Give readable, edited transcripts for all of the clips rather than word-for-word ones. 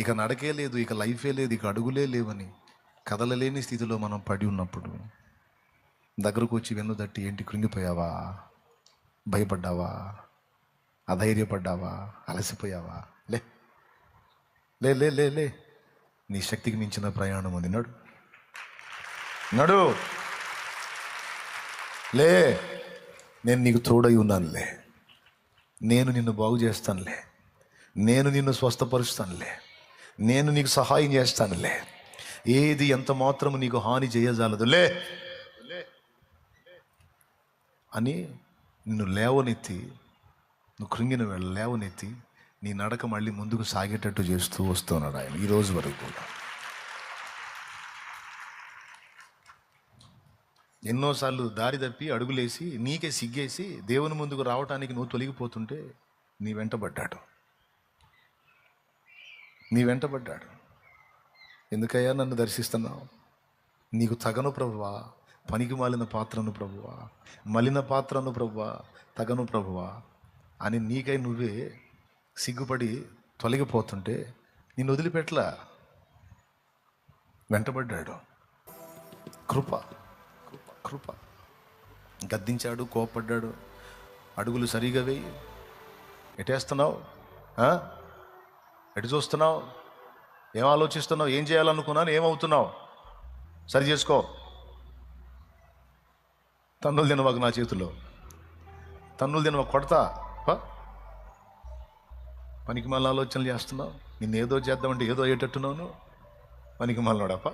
ఇక నడకే లేదు, ఇక లైఫే లేదు, ఇక అడుగులే లేవని కదలలేని స్థితిలో మనం పడి ఉన్నప్పుడు దగ్గరకు వచ్చి వెన్ను తట్టి, ఏంటి కృంగిపోయావా, భయపడ్డావా, అధైర్యపడ్డావా, అలసిపోయావా? లే లే లే లే లే నీ శక్తికి మించిన ప్రయాణం ఉంది, నడు నడు, లే, నేను నీకు తోడై ఉన్నానులే, నేను నిన్ను బాగు చేస్తానులే, నేను నిన్ను స్వస్థపరుస్తానులే, నేను నీకు సహాయం చేస్తానులే, ఏది ఎంత మాత్రము నీకు హాని చేయజాలదులే అని నిన్ను లేవనెత్తి, నువ్వు కృంగిన వేళ లేవనెత్తి నీ నడక మళ్ళీ ముందుకు సాగేటట్టు చేస్తూ వస్తున్నాడు ఆయన ఈ రోజు వరకు కూడా. ఎన్నోసార్లు దారి తప్పి అడుగులేసి నీకే సిగ్గేసి దేవుని ముందుకు రావటానికి నువ్వు తొలగిపోతుంటే నీ వెంటబడ్డాడు. ఎందుకయ్యా నన్ను దర్శిస్తున్నావు? నీకు తగను ప్రభువా, పనికి మాలిన పాత్రను ప్రభువా, మలిన పాత్రను ప్రభువా, తగను ప్రభువా అని నీకై నువ్వే సిగ్గుపడి తొలగిపోతుంటే నిన్ను వదిలిపెట్టలా, వెంటబడ్డాడు. కృప కృప కృప. గద్దించాడు, కోపడ్డాడు. అడుగులు సరిగా వేయి, ఎటేస్తున్నావు, ఎటు చూస్తున్నావు, ఏం ఆలోచిస్తున్నావు, ఏం చేయాలనుకున్నాను, ఏమవుతున్నావు, సరి చేసుకో. తన్నులు తినవాకు నా చేతిలో, తన్నులు తినవాకు కొడతా. పనికి మళ్ళీ ఆలోచనలు చేస్తున్నావు, నిన్ను ఏదో చేద్దామంటే ఏదో అయ్యేటట్టున్నావు. పనికి మళ్ళాడప్ప,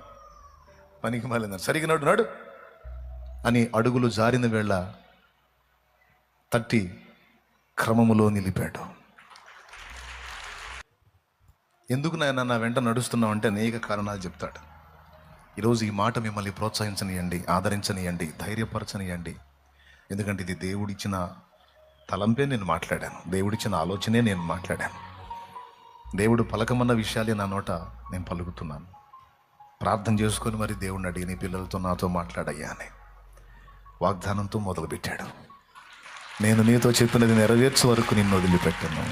పనికి మళ్ళీ సరిగా నడు నడు అని అడుగులు జారిన వేళ తట్టి క్రమములో నిలిపాడు. ఎందుకు నాయన నా వెంట నడుస్తున్నావు అంటే అనేక కారణాలు చెప్తాడు. ఈరోజు ఈ మాట మిమ్మల్ని ప్రోత్సహించనియండి, ఆదరించనియండి, ధైర్యపరచనియండి. ఎందుకంటే ఇది దేవుడిచ్చిన తలంపే నేను మాట్లాడాను, దేవుడిచ్చిన ఆలోచనే నేను మాట్లాడాను. దేవుడు పలకమన్న విషయాలే నా నోట నేను పలుకుతున్నాను. ప్రార్థన చేసుకొని మరి దేవుడిని అడిగి నీ పిల్లలతో నాతో మాట్లాడయ్యా అని వాగ్దానంతో మొదలుపెట్టాడు. నేను నీతో చెప్పినది నెరవేర్చే వరకు నిన్ను వదిలిపెట్టాను.